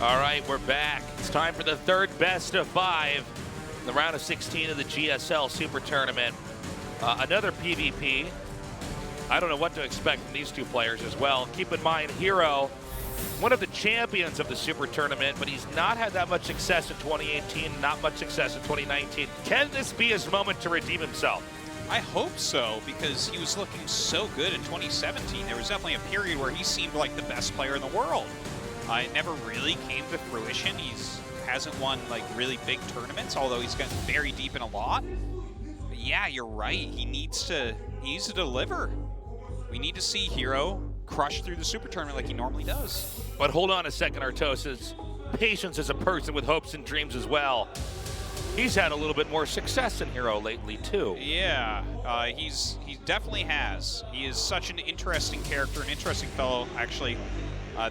All right, we're back. It's time for the third best of 5 in the round of 16 of the GSL Super Tournament. Another PvP. I don't know what to expect from these two players as well. Keep in mind, herO, one of the champions of the Super Tournament, but he's not had that much success in 2018, not much success in 2019. Can this be his moment to redeem himself? I hope so, because he was looking so good in 2017. There was definitely a period where he seemed like the best player in the world. It never really came to fruition. He hasn't won like really big tournaments, although he's gotten very deep in a lot. But yeah, you're right. He needs to deliver. We need to see herO crush through the Super Tournament like he normally does. But hold on a second, Artosis. Patience is a person with hopes and dreams as well. He's had a little bit more success in herO lately too. Yeah, he definitely has. He is such an interesting character, an interesting fellow. Actually,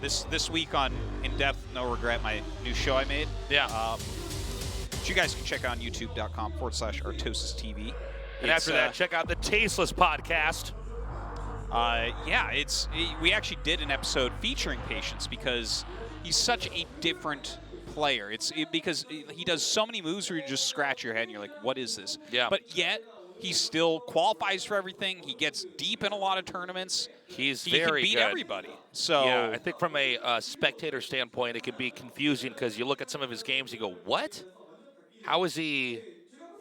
this week on In Depth, No Regret, my new show I made. Yeah. Which you guys can check out on youtube.com/ArtosisTV. And after that, check out the Tasteless podcast. Yeah, we actually did an episode featuring Patience because he's such a different player. Because he does so many moves where you just scratch your head and you're like, what is this? Yeah. But yet, he still qualifies for everything. He gets deep in a lot of tournaments. He can beat everybody. So yeah, I think from a spectator standpoint, it could be confusing because you look at some of his games, you go, what? How is he?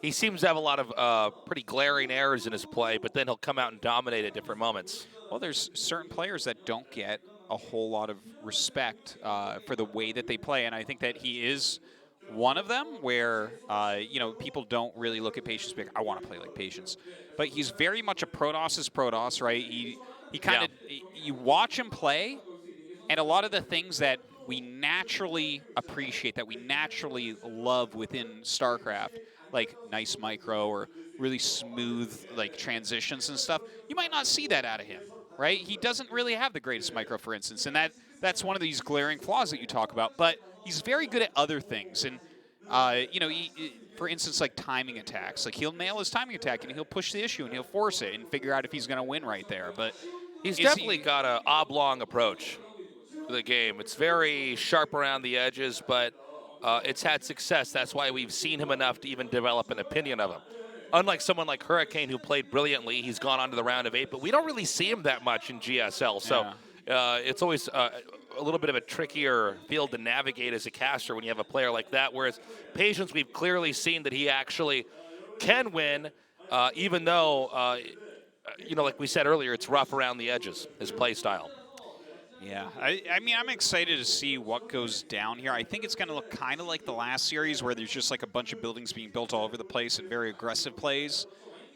He seems to have a lot of pretty glaring errors in his play, but then he'll come out and dominate at different moments. Well, there's certain players that don't get a whole lot of respect for the way that they play, and I think that he is one of them where, people don't really look at Patience and be like, I want to play like Patience. But he's very much a Protoss' Protoss, right? He kind of, you watch him play, and a lot of the things that we naturally appreciate, that we naturally love within StarCraft, like nice micro or really smooth like transitions and stuff, you might not see that out of him, right? He doesn't really have the greatest micro, for instance, and that's one of these glaring flaws that you talk about. But he's very good at other things, and for instance, like timing attacks. Like he'll nail his timing attack and he'll push the issue and he'll force it and figure out if he's going to win right there. But he's definitely got an oblong approach to the game. It's very sharp around the edges, but it's had success. That's why we've seen him enough to even develop an opinion of him. Unlike someone like hurricane, who played brilliantly, he's gone on to the round of 8, but we don't really see him that much in GSL. So it's always a little bit of a trickier field to navigate as a caster when you have a player like that. Whereas Patience, we've clearly seen that he actually can win, even though, like we said earlier, it's rough around the edges, his play style. Yeah, I mean, I'm excited to see what goes down here. I think it's going to look kind of like the last series where there's just like a bunch of buildings being built all over the place and very aggressive plays.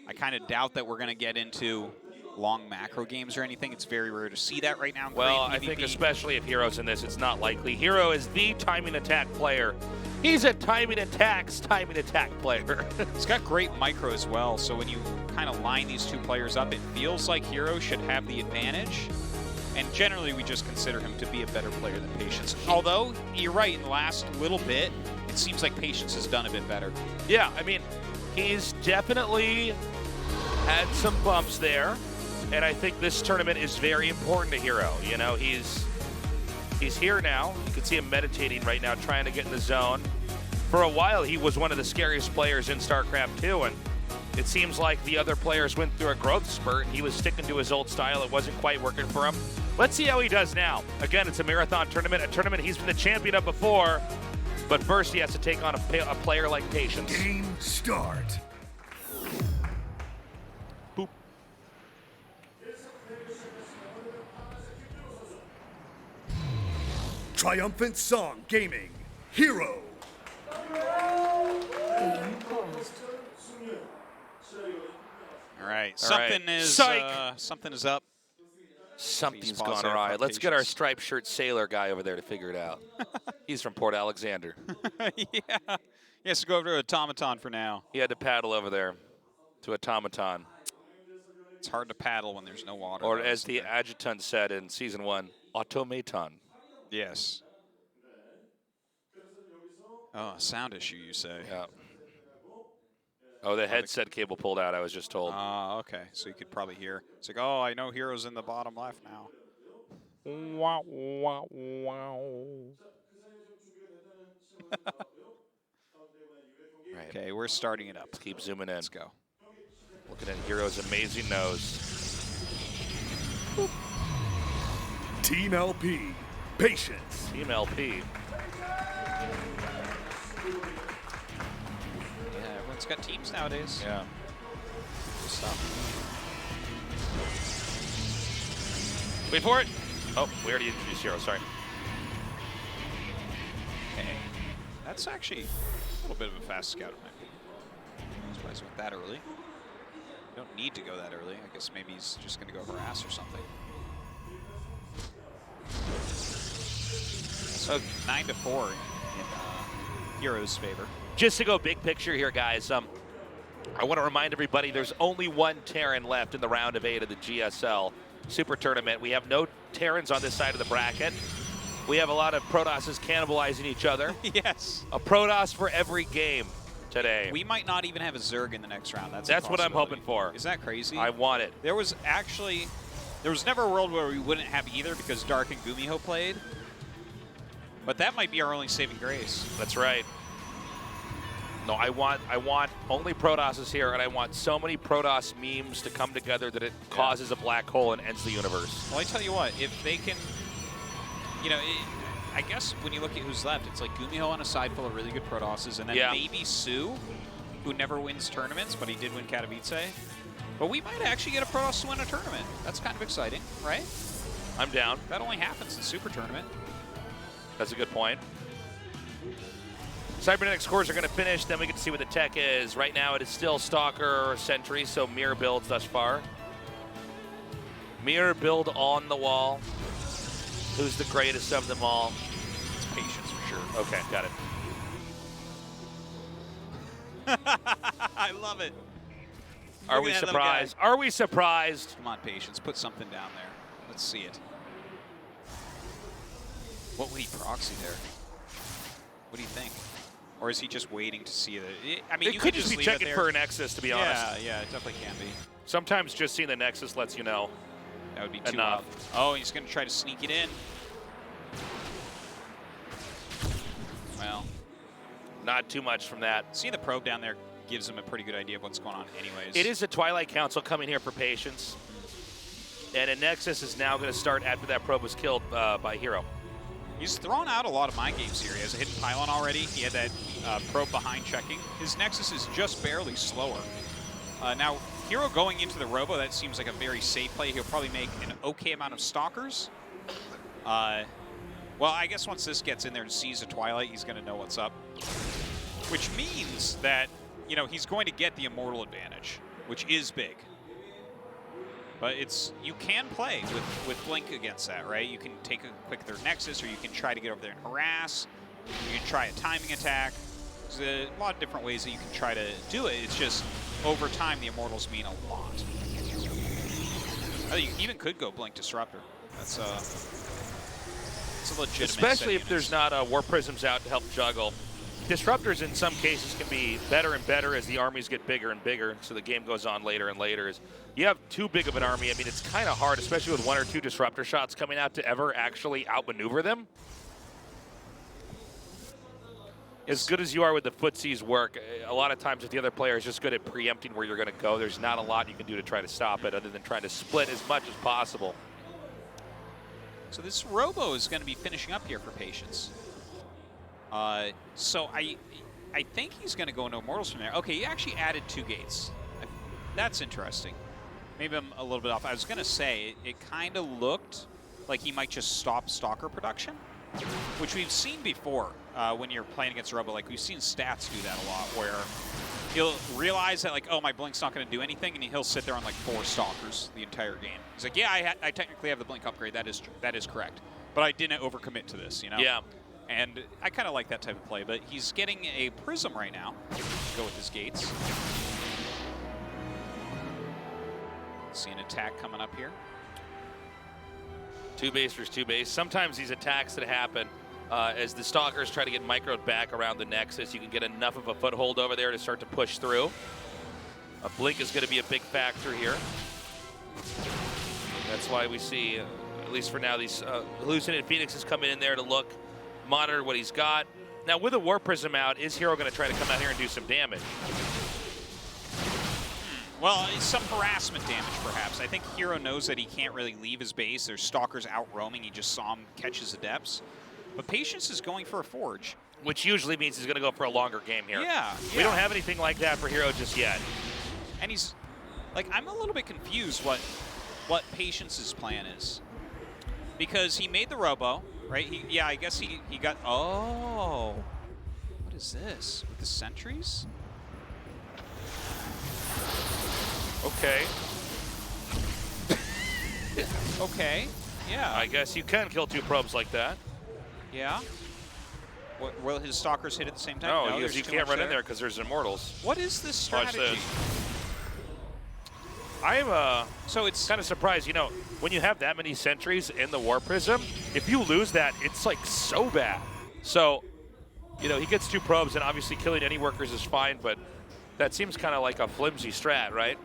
I kind of doubt that we're going to get into long macro games or anything. It's very rare to see that right now in Well, I think especially if herO's in this, it's not likely. herO is the timing attack player. He's a timing attack player. He's got great micro as well, so when you kind of line these two players up, it feels like herO should have the advantage. And generally, we just consider him to be a better player than Patience. Although, you're right, in the last little bit, it seems like Patience has done a bit better. Yeah, I mean, he's definitely had some bumps there. And I think this tournament is very important to herO. You know, he's here now. You can see him meditating right now, trying to get in the zone. For a while, he was one of the scariest players in StarCraft 2, and it seems like the other players went through a growth spurt. He was sticking to his old style. It wasn't quite working for him. Let's see how he does now. Again, it's a marathon tournament, a tournament he's been the champion of before. But first, he has to take on a player like Patience. Game start. Boop. Triumphant Song Gaming, herO. All right, something is up. Something's gone awry. Let's get our striped shirt sailor guy over there to figure it out. He's from Port Alexander. Yeah, he has to go over to Automaton for now. He had to paddle over there to Automaton. It's hard to paddle when there's no water. Or as the adjutant said in Season 1, Automaton. Yes. Oh, a sound issue, you say? Yeah. Oh, the headset cable pulled out, I was just told. Okay. So you could probably hear. It's like, oh, I know herO's in the bottom left now. Wow, wow, wow. Right. Okay, we're starting it up. Let's keep zooming in. Let's go. Looking at herO's amazing nose. Team LP, patience. Team LP. Yeah, everyone's got teams nowadays. Yeah. Good stuff. Wait for it. Oh, we already introduced herO, sorry. Okay. That's actually a little bit of a fast scout, in my opinion. I'm surprised it went that early. You don't need to go that early. I guess maybe he's just going to go harass or something. So 9-4 in herO's favor. Just to go big picture here, guys, I want to remind everybody there's only one Terran left in the round of 8 of the GSL SuperTournament. We have no Terrans on this side of the bracket. We have a lot of Protosses cannibalizing each other. Yes. A Protoss for every game today. We might not even have a Zerg in the next round. That's what I'm hoping for. Is that crazy? I want it. There was never a world where we wouldn't have either because Dark and Gumiho played. But that might be our only saving grace. That's right. No, I want only Protosses here, and I want so many Protoss memes to come together that it causes a black hole and ends the universe. Well, I tell you what, if they can, you know, I guess when you look at who's left, it's like Gumiho on a side full of really good Protosses, and then maybe Su, who never wins tournaments, but he did win Katowice. But we might actually get a Protoss to win a tournament. That's kind of exciting, right? I'm down. That only happens in SuperTournament. That's a good point. Cybernetic scores are going to finish, then we get to see what the tech is. Right now it is still Stalker or Sentry, so mirror builds thus far. Mirror build on the wall. Who's the greatest of them all? It's patience for sure. Okay, got it. I love it. Are Look we at that little surprised? Are we surprised? Come on, patience. Put something down there. Let's see it. What would he proxy there? What do you think? Or is he just waiting to see the? I mean, It you could could just be leave it checking there. for a Nexus, to be honest. Yeah, it definitely can be. Sometimes just seeing the Nexus lets you know. That would be too Enough. loud. Oh, he's going to try to sneak it in. Well, Not too much from that. seeing the probe down there gives him a pretty good idea of what's going on anyways. It is a Twilight Council coming here for patience. And a Nexus is now going to start after that probe was killed by herO. He's thrown out a lot of mind games here. He has a hidden pylon already. He had that probe behind checking. His Nexus is just barely slower. Now, herO going into the Robo, that seems like a very safe play. He'll probably make an okay amount of Stalkers. Well, I guess once this gets in there and sees a Twilight, he's going to know what's up. Which means that, you know, he's going to get the Immortal advantage, which is big. But you can play with Blink against that, right? You can take a quick third Nexus, or you can try to get over there and harass. You can try a timing attack. There's a lot of different ways that you can try to do it. It's just, over time, the Immortals mean a lot. You even could go Blink Disruptor. It's a legitimate Especially if set there's not War Prisms out to help juggle. Disruptors in some cases can be better and better as the armies get bigger and bigger, so the game goes on later and later. You have too big of an army. I mean, it's kind of hard, especially with 1 or 2 disruptor shots coming out, to ever actually outmaneuver them. As good as you are with the footsie's work, a lot of times if the other player is just good at preempting where you're going to go, there's not a lot you can do to try to stop it other than trying to split as much as possible. So this Robo is going to be finishing up here for patience. So I think he's going to go into Immortals from there. Okay, he actually added 2 gates. That's interesting. Maybe I'm a little bit off. I was going to say, it kind of looked like he might just stop Stalker production, which we've seen before when you're playing against Robo. Like, we've seen Stats do that a lot, where he'll realize that, like, oh, my Blink's not going to do anything, and he'll sit there on, like, 4 Stalkers the entire game. He's like, yeah, I technically have the Blink upgrade. That is correct. But I didn't overcommit to this, you know? Yeah. And I kind of like that type of play, but he's getting a Prism right now to go with his gates. See an attack coming up here. 2 base versus 2 base. Sometimes these attacks that happen as the Stalkers try to get microed back around the Nexus, you can get enough of a foothold over there to start to push through. A Blink is going to be a big factor here. That's why we see, at least for now, these Hallucinated Phoenixes coming in there to look, monitor what he's got. Now, with a War Prism out, is herO going to try to come out here and do some damage? Well, some harassment damage, perhaps. I think herO knows that he can't really leave his base. There's stalkers out roaming. He just saw him catch his adepts. But Patience is going for a forge. Which usually means he's going to go for a longer game here. Yeah. We don't have anything like that for herO just yet. And he's, like, I'm a little bit confused what Patience's plan is. Because he made the Robo, right? Yeah, I guess he got, oh. What is this? With the sentries? Okay. Okay, yeah. I guess you can kill 2 probes like that. Yeah. Will his stalkers hit at the same time? No, because you can't run in there because there's immortals. What is this strategy? Watch this. I'm so it's kind of surprised. You know, when you have that many sentries in the War Prism, if you lose that, it's like so bad. So, you know, he gets 2 probes, and obviously killing any workers is fine, but that seems kind of like a flimsy strat, right?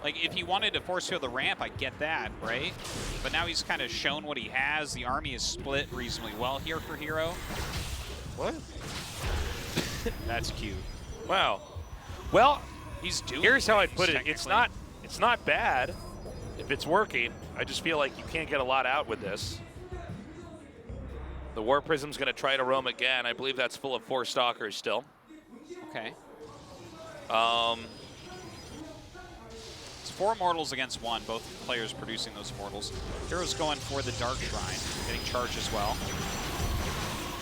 like if he wanted to force field the ramp, I get that, right? But now he's kind of shown what he has. The army is split reasonably well here for herO. What? That's cute. Wow. Well, he's doing. Here's how I'd put it. It's not bad if it's working. I just feel like you can't get a lot out with this. The War Prism's going to try to roam again. I believe that's full of 4 stalkers still. Okay. It's 4 immortals against 1, both players producing those immortals. herO's going for the Dark Shrine, getting charged as well.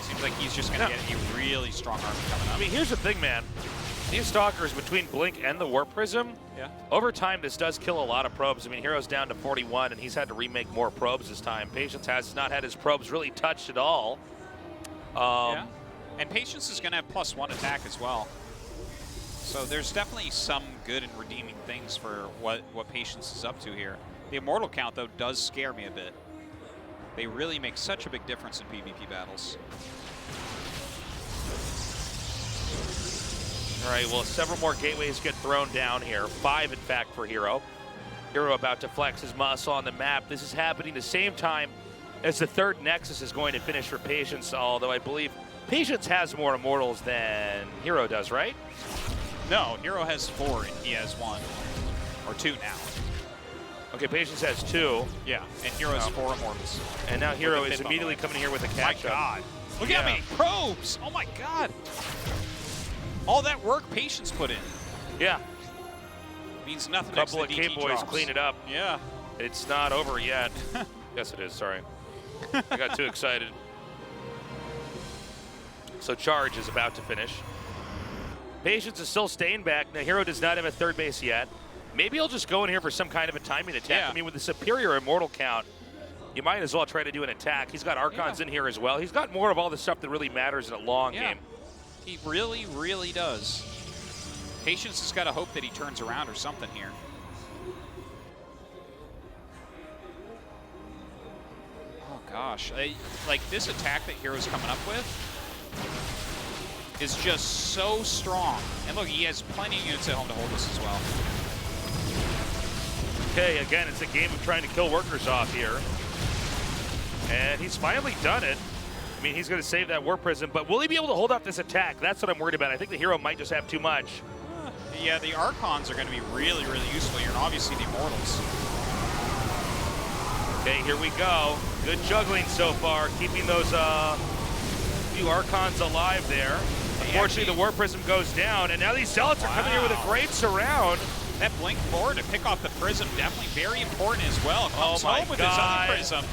Seems like he's just going to get a really strong army coming up. I mean, here's the thing, man. These stalkers between Blink and the War Prism, over time this does kill a lot of probes. I mean, herO's down to 41, and he's had to remake more probes this time. Patience has not had his probes really touched at all. Yeah, and Patience is going to have +1 attack as well. So there's definitely some good and redeeming things for what Patience is up to here. The immortal count, though, does scare me a bit. They really make such a big difference in PvP battles. All right, well, several more gateways get thrown down here. 5, in fact, for herO. herO about to flex his muscle on the map. This is happening the same time as the 3rd Nexus is going to finish for Patience, although I believe Patience has more immortals than herO does, right? No, herO has 4 and he has 1. Or 2 now. Okay, Patience has 2. Yeah, and herO has 4 immortals. And now herO is immediately coming here with a catch-up. My God. Look at me. Probes. Oh, my God. All that work Patience put in. Yeah. Means nothing. A couple of K-Boys clean it up. Yeah. It's not over yet. Yes, it is. Sorry. I got too excited. So Charge is about to finish. Patience is still staying back. Now, herO does not have a 3rd base yet. Maybe he'll just go in here for some kind of a timing attack. Yeah. I mean, with the superior immortal count, you might as well try to do an attack. He's got Archons in here as well. He's got more of all the stuff that really matters in a long game. He really, really does. Patience has got to hope that he turns around or something here. Oh, gosh. Like, this attack that herO's coming up with is just so strong. And look, he has plenty of units at home to hold this as well. Okay, again, it's a game of trying to kill workers off here. And he's finally done it. I mean, he's going to save that War Prism, but will he be able to hold off this attack? That's what I'm worried about. I think the herO might just have too much. Yeah, the Archons are going to be really, really useful here, and obviously the Immortals. Okay, here we go. Good juggling so far, keeping those few Archons alive there. Unfortunately, the War Prism goes down, and now these Zealots are coming here with a great surround. That blink forward to pick off the Prism, definitely very important as well. Comes home with his own Prism.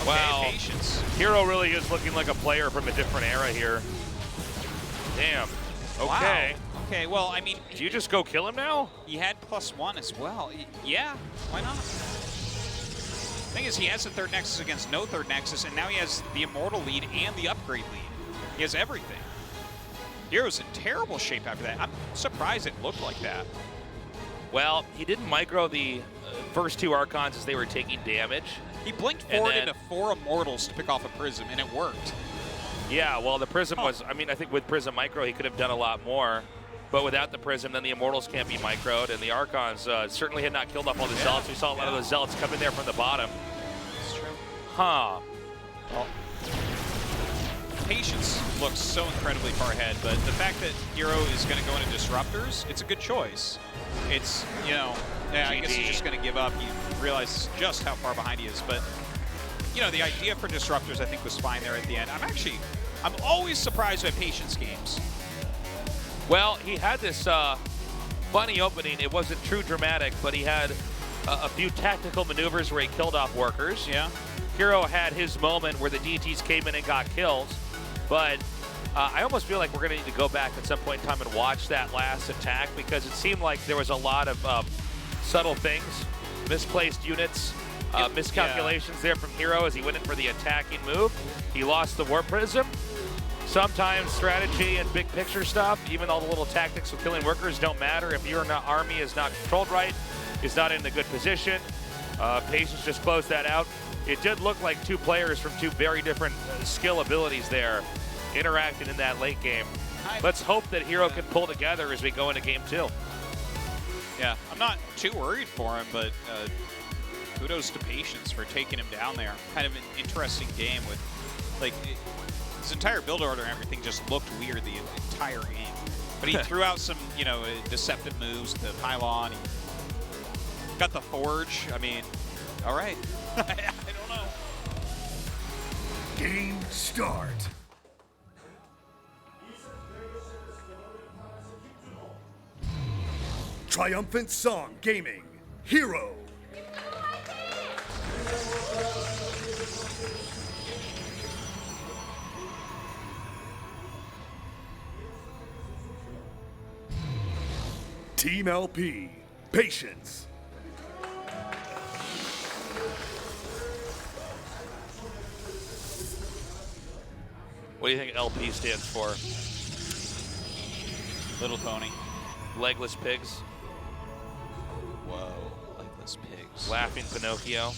Okay, wow. Patience. herO really is looking like a player from a different era here. Damn. Okay. Wow. Okay, well, I mean... Do you just go kill him now? He had +1 as well. Yeah, why not? Thing is, he has the 3rd Nexus against no 3rd Nexus, and now he has the Immortal lead and the Upgrade lead. He has everything. herO's in terrible shape after that. I'm surprised it looked like that. Well, he didn't micro the first 2 Archons as they were taking damage. He blinked forward into 4 Immortals to pick off a Prism, and it worked. Yeah, well, the Prism was, I mean, I think with Prism Micro, he could have done a lot more. But without the Prism, then the Immortals can't be microed, and the Archons certainly had not killed off all the Zealots. We saw a lot of the Zealots come in there from the bottom. That's true. Huh. Well, Patience looks so incredibly far ahead, but the fact that herO is going to go into disruptors, it's a good choice. It's, you know, yeah, I guess he's just going to give up. You realize just how far behind he is, but, you know, the idea for disruptors I think was fine there at the end. I'm always surprised by Patience games. Well, he had this funny opening. It wasn't true dramatic, but he had a few tactical maneuvers where he killed off workers. Yeah. herO had his moment where the DTs came in and got kills, but I almost feel like we're going to need to go back at some point in time and watch that last attack, because it seemed like there was a lot of subtle things, misplaced units, miscalculations there from herO as he went in for the attacking move. He lost the Warp Prism. Sometimes strategy and big picture stuff, even all the little tactics of killing workers don't matter if your army is not controlled right, is not in a good position. Patience just closed that out. It did look like two players from two very different skill abilities there interacting in that late game. Let's hope that herO can pull together as we go into game 2. Yeah, I'm not too worried for him, but kudos to Patience for taking him down there. Kind of an interesting game with, like, his entire build order and everything just looked weird the entire game. But he threw out some, you know, deceptive moves, the pylon, he got the forge. I mean, all right. I don't know. Game start. Triumphant Song Gaming, herO. Team LP, Patience. What do you think LP stands for? Little Pony. Legless pigs. Whoa, legless pigs. Laughing Pinocchio.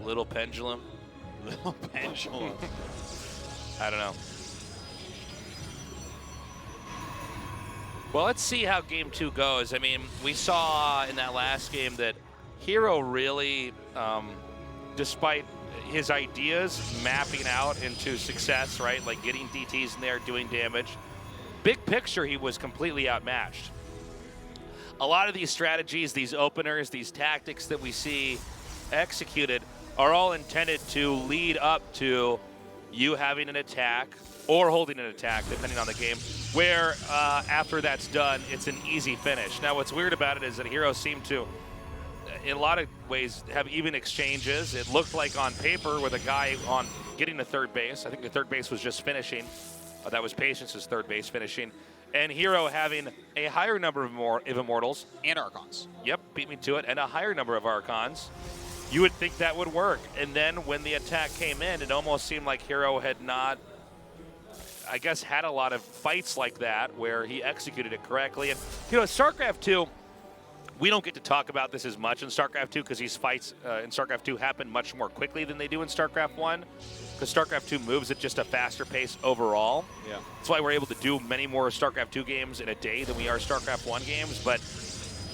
Little pendulum. Little pendulum. I don't know. Well, let's see how game 2 goes. I mean, we saw in that last game that herO really, despite his ideas mapping out into success, right? Like getting DTs in there, doing damage. Big picture, he was completely outmatched. A lot of these strategies, these openers, these tactics that we see executed are all intended to lead up to you having an attack or holding an attack, depending on the game, where after that's done, it's an easy finish. Now, what's weird about it is that herO seemed to, in a lot of ways, have even exchanges. It looked like on paper with a guy on getting to third base. I think the third base was just finishing. That was Patience's third base finishing. And herO having a higher number of Immortals. And Archons. Yep, beat me to it. And a higher number of Archons. You would think that would work. And then when the attack came in, it almost seemed like herO had not, I guess, had a lot of fights like that where he executed it correctly. And, you know, StarCraft 2, we don't get to talk about this as much in StarCraft 2 because these fights in StarCraft 2 happen much more quickly than they do in StarCraft 1, because StarCraft 2 moves at just a faster pace overall. Yeah. That's why we're able to do many more StarCraft 2 games in a day than we are StarCraft 1 games. But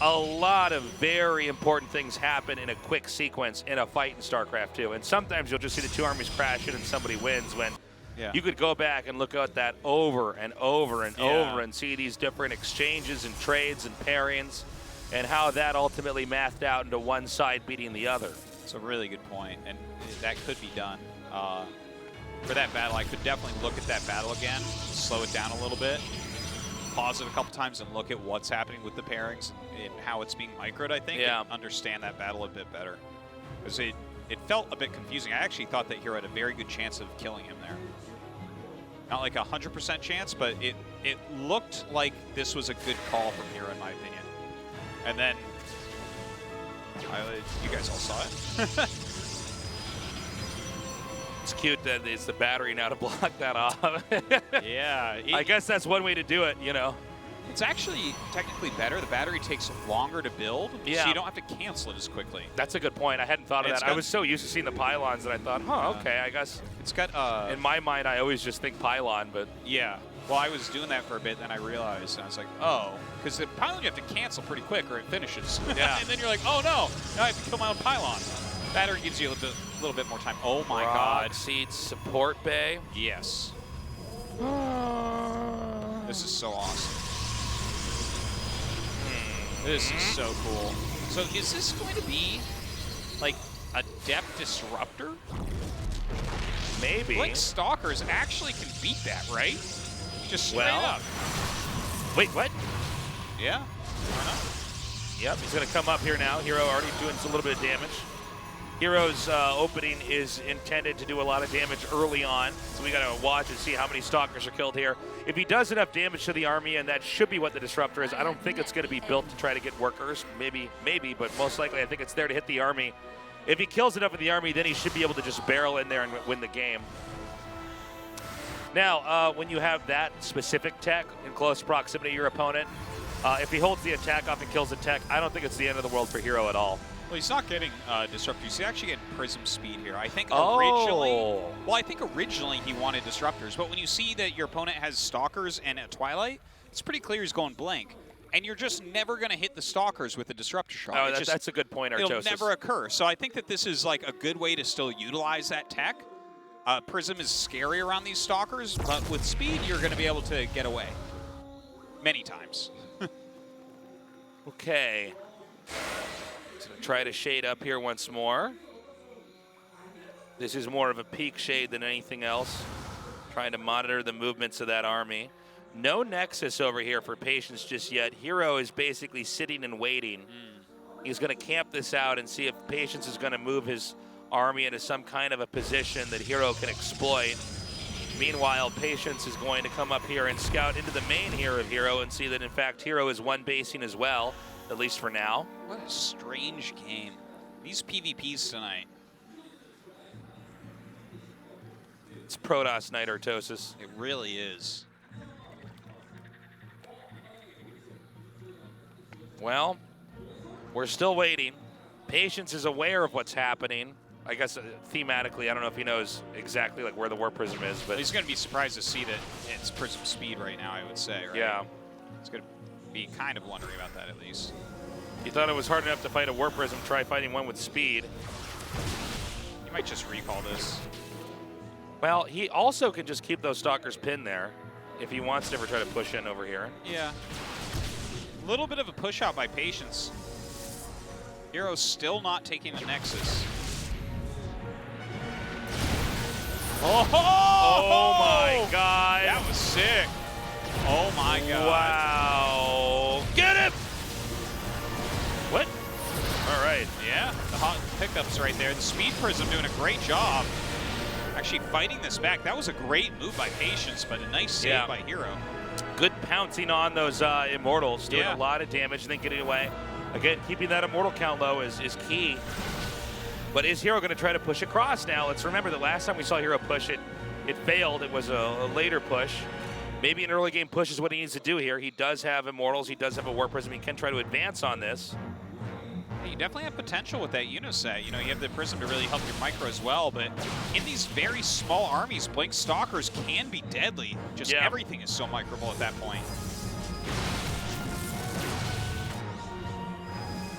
a lot of very important things happen in a quick sequence in a fight in StarCraft 2. And sometimes you'll just see the two armies crash in and somebody wins, when you could go back and look at that over and over and over and see these different exchanges and trades and pairings and how that ultimately mathed out into one side beating the other. It's a really good point, and that could be done. For that battle, I could definitely look at that battle again, slow it down a little bit, pause it a couple times and look at what's happening with the pairings and how it's being microed, I think, and understand that battle a bit better. Because it felt a bit confusing. I actually thought that herO had a very good chance of killing him there. Not like 100% chance, but it looked like this was a good call from herO, in my opinion. And then, you guys all saw it. It's cute that it's the battery now to block that off. Yeah. I guess that's one way to do it, you know. It's actually technically better. The battery takes longer to build, so you don't have to cancel it as quickly. That's a good point. I hadn't thought of that. I was so used to seeing the pylons that I thought, okay, I guess. It's got, in my mind, I always just think pylon, but. Yeah. Well, I was doing that for a bit, then I realized, and I was like, oh, because the pylon you have to cancel pretty quick or it finishes. Yeah. And then you're like, oh no, now I have to kill my own pylon. Battery gives you a little bit more time. Oh my Rock God. Seed support bay. Yes. This is so awesome. This is so cool. So is this going to be like a depth disruptor? Maybe. Blink Stalkers actually can beat that, right? Just straight up. Wait, what? Yeah. Why not? Yep, he's going to come up here now. herO already doing a little bit of damage. herO's opening is intended to do a lot of damage early on, so we got to watch and see how many Stalkers are killed here. If he does enough damage to the army, and that should be what the disruptor is, I don't think it's going to be built to try to get workers. Maybe, but most likely I think it's there to hit the army. If he kills enough of the army, then he should be able to just barrel in there and win the game. Now, when you have that specific tech in close proximity to your opponent, if he holds the attack off and kills the tech, I don't think it's the end of the world for herO at all. Well, he's not getting disruptors. He's actually getting prism speed here. I think originally, originally he wanted disruptors, but when you see that your opponent has Stalkers and a Twilight, it's pretty clear he's going Blink. And you're just never going to hit the Stalkers with the disruptor shot. Oh, that's a good point, herO's. It'll never occur. So I think that this is like a good way to still utilize that tech. Prism is scary around these Stalkers, but with speed, you're going to be able to get away. Many times. Okay. He's going to try to shade up here once more. This is more of a peak shade than anything else. Trying to monitor the movements of that army. No Nexus over here for Patience just yet. herO is basically sitting and waiting. He's going to camp this out and see if Patience is going to move his army into some kind of a position that herO can exploit. Meanwhile, Patience is going to come up here and scout into the main here of herO and see that, in fact, herO is one basing as well, at least for now. What a strange game. These PvPs tonight. It's Protoss night, herO's. It really is. Well, we're still waiting. Patience is aware of what's happening. I guess thematically, I don't know if he knows exactly like where the Warp Prism is, but he's going to be surprised to see that it's Prism speed right now, I would say, right? Yeah. He's going to be kind of wondering about that at least. He thought it was hard enough to fight a Warp Prism, try fighting one with speed. He might just recall this. Well, he also can just keep those Stalkers pinned there if he wants to ever try to push in over here. Yeah. A little bit of a push out by Patience. herO's still not taking the Nexus. Oh my God. That was sick. Oh my God. Wow. Get him! What? All right. Yeah, the hot pickups right there. The Speed Prism doing a great job. Actually fighting this back. That was a great move by Patience, but a nice save by herO. Good pouncing on those Immortals, doing a lot of damage and then getting away. Again, keeping that Immortal count low is key. But is herO going to try to push across now? Let's remember that last time we saw herO push it, it failed. It was a later push. Maybe an early game push is what he needs to do here. He does have Immortals. He does have a Warp Prism. He can try to advance on this. You definitely have potential with that Uniset. You know, you have the Prism to really help your micro as well, but in these very small armies, Blink Stalkers can be deadly. Just everything is so microable at that point.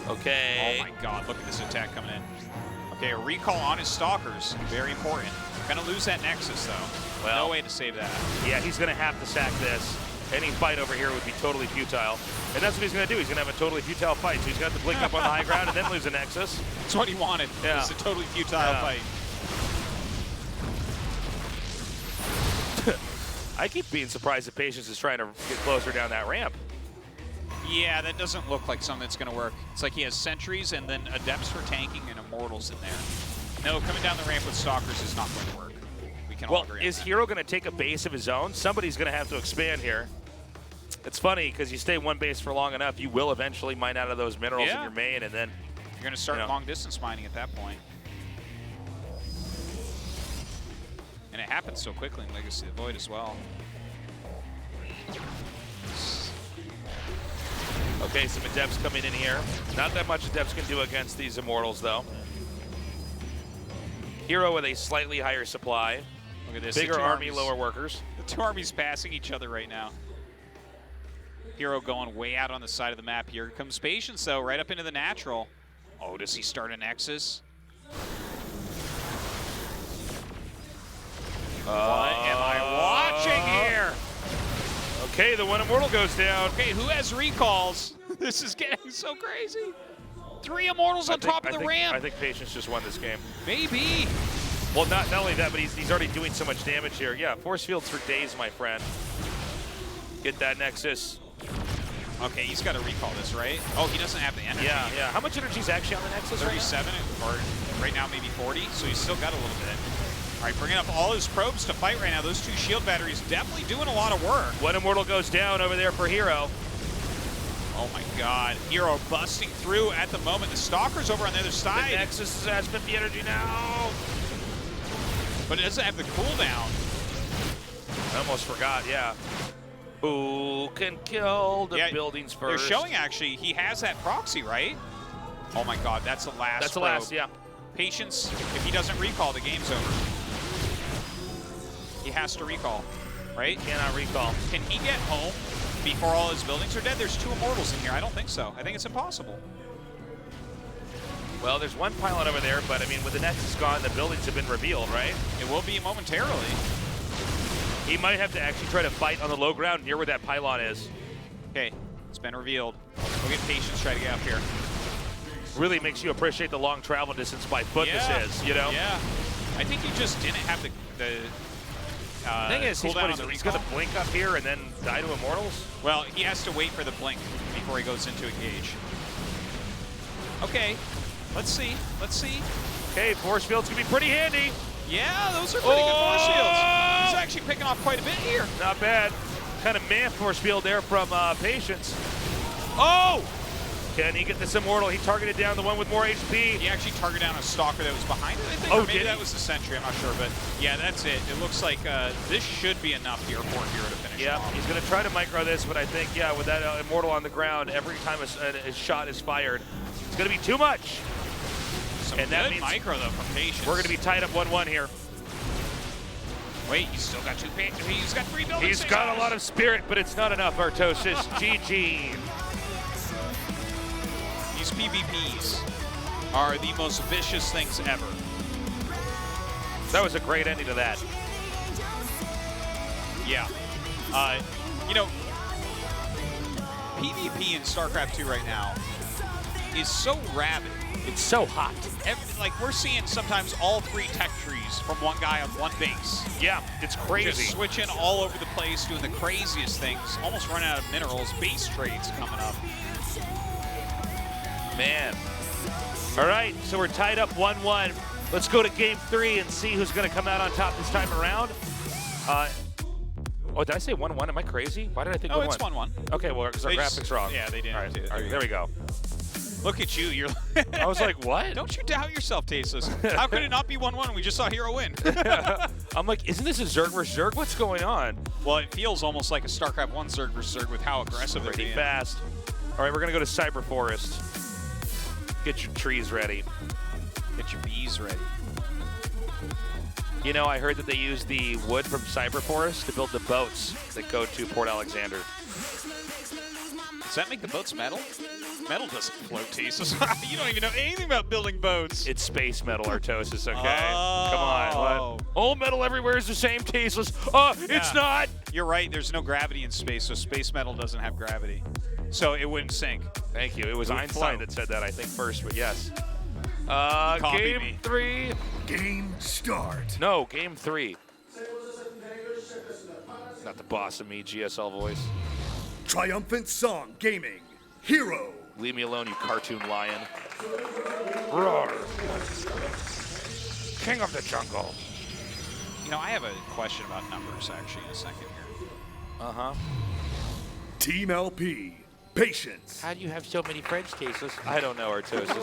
Okay. Oh my God, look at this attack coming in. Okay, a recall on his Stalkers, very important. Gonna lose that Nexus though. Well, no way to save that. Yeah, he's gonna have to sack this. Any fight over here would be totally futile. And that's what he's gonna do. He's gonna have a totally futile fight. So he's got to blink up on the high ground and then lose a Nexus. That's what he wanted. Yeah. It's a totally futile fight. I keep being surprised that Patience is trying to get closer down that ramp. Yeah, that doesn't look like something that's going to work. It's like he has sentries and then Adepts for tanking and Immortals in there. No, coming down the ramp with Stalkers is not going to work. We can all agree on is that. herO going to take a base of his own? Somebody's going to have to expand here. It's funny because you stay one base for long enough, you will eventually mine out of those minerals in your main, and then you're going to start long distance mining at that point. And it happens so quickly in Legacy of the Void as well. Okay, some Adepts coming in here. Not that much Adepts can do against these Immortals, though. herO with a slightly higher supply. Look at this. Bigger army, lower workers. The two armies passing each other right now. herO going way out on the side of the map. Here comes Patience, though, right up into the natural. Oh, does he start a Nexus? What am I watching here? Okay, the one immortal goes down. Okay, who has recalls? This is getting so crazy. 3 immortals on top of the ramp. I think Patience just won this game. Maybe. Well, not only that, but he's already doing so much damage here. Yeah, force fields for days, my friend. Get that Nexus. Okay, he's got to recall this, right? Oh, he doesn't have the energy. Yeah, yeah. How much energy is actually on the Nexus? 37, or right now maybe 40, so he's still got a little bit. All right, bringing up all his probes to fight right now. Those 2 shield batteries definitely doing a lot of work. One immortal goes down over there for herO. Oh my God, herO busting through at the moment. The Stalker's over on the other side. The Nexus has 50 energy now. But it doesn't have the cooldown. I almost forgot, yeah. Who can kill the buildings first? They're showing actually, he has that proxy, right? Oh my God, that's the last That's the probe. last, yeah. Patience, if he doesn't recall, the game's over. He has to recall, right? Cannot recall. Can he get home before all his buildings are dead? There's 2 immortals in here. I don't think so. I think it's impossible. Well, there's one pylon over there, but I mean, with the Nexus gone, the buildings have been revealed, right? It will be momentarily. He might have to actually try to fight on the low ground near where that pylon is. Okay, it's been revealed. We'll get Patience try to get up here. Really makes you appreciate the long travel distance by foot this is, you know? Yeah. I think he just didn't have the thing is, he's going to blink up here and then die to immortals? Well, he has to wait for the blink before he goes into engage. Okay, let's see. Let's see. Okay, force fields can be pretty handy. Yeah, those are pretty good force fields. He's actually picking off quite a bit here. Not bad. Kind of man force field there from Patience. Oh! Can he get this immortal? He targeted down the one with more HP. He actually targeted down a Stalker that was behind it, I think. Oh, or maybe did that he? was the Sentry, I'm not sure. But yeah, that's it. It looks like this should be enough here for herO to finish Yeah, off. he's going to try to micro this, but I think, yeah, with that immortal on the ground, every time a shot is fired, it's going to be too much. Some and that good means micro, though, from Patience. We're going to be tied up 1-1 here. Wait, he's still got 2 he's got 3 buildings. He's got a lot of spirit, but it's not enough, Artosis. GG. These PvPs are the most vicious things ever. That was a great ending to that. Yeah. You know, PvP in StarCraft 2 right now is so rabid. It's so hot. Like, we're seeing sometimes all 3 tech trees from one guy on one base. Yeah, it's crazy. Just switching all over the place, doing the craziest things, almost running out of minerals, base trades coming up. Man. All right, so we're tied up 1-1. Let's go to game 3 and see who's going to come out on top this time around. Oh, did I say 1-1? Am I crazy? Why did I think 1-1? Oh, it's 1-1. Okay, well, because our graphics wrong. Yeah, they didn't. All right, there we go. Look at you. You're. I was like, what? Don't you doubt yourself, Tasteless. How could it not be 1-1? We just saw herO win. I'm like, isn't this a Zerg versus Zerg? What's going on? Well, it feels almost like a StarCraft 1 Zerg versus Zerg with how aggressive they're Pretty being. fast. All right, we're going to go to Cyber Forest. Get your trees ready. Get your bees ready. You know, I heard that they use the wood from Cyber Forest to build the boats that go to Port Alexander. Does that make the boats metal? Metal doesn't float, Tasteless. You don't even know anything about building boats. It's space metal, Artosis, okay? Oh. Come on. What? All metal everywhere is the same, Tasteless. It's not! You're right, there's no gravity in space, so space metal doesn't have gravity. So it wouldn't sink. Thank you. It was It would Einstein float. that said that, I think, first, but yes. Copy Game me. 3. Game start. No, game 3. Not the boss of me, GSL voice. Triumphant Song Gaming. herO. Leave me alone, you cartoon lion. Roar. King of the jungle. You know, I have a question about numbers, actually, in a second here. Uh-huh. Team LP. Patience. How do you have so many friends, Tasteless? I don't know, Artosis.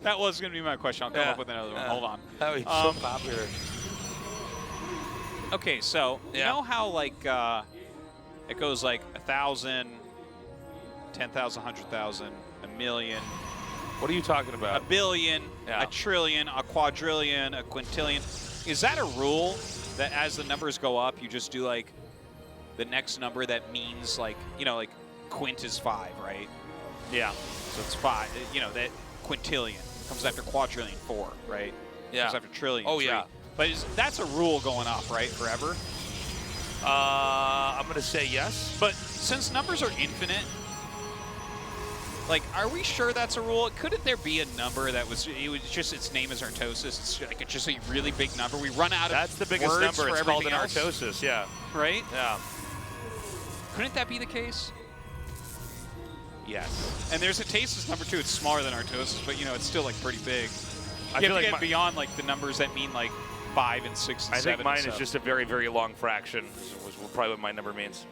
That was going to be my question. I'll come up with another one. Hold on. That was so popular. Okay, so you Yeah. know how like it goes like 1,000, 10,000, 100,000, a million, What are you talking a about? billion, Yeah. a trillion, a quadrillion, a quintillion. Is that a rule that as the numbers go up, you just do like the next number that means like, you know, like quint is 5, right? Yeah. So it's 5, you know, that quintillion. comes after quadrillion 4, right? Yeah. Comes after trillion 3. Yeah. But that's a rule going up, right, forever? I'm going to say yes. But since numbers are infinite, like, are we sure that's a rule? Couldn't there be a number that was just its name is Artosis? It's like it's just a really big number. We run out of That's the biggest words number. for It's called an everything else, Artosis, yeah. right? Yeah. Couldn't that be the case? Yes. And there's a Tasis number too. It's smaller than Artosis, but you know it's still like pretty big. I You feel have to like get beyond like the numbers that mean like 5 and 6 and 7. I think mine and is stuff. just a very, very long fraction. Was probably what my number means.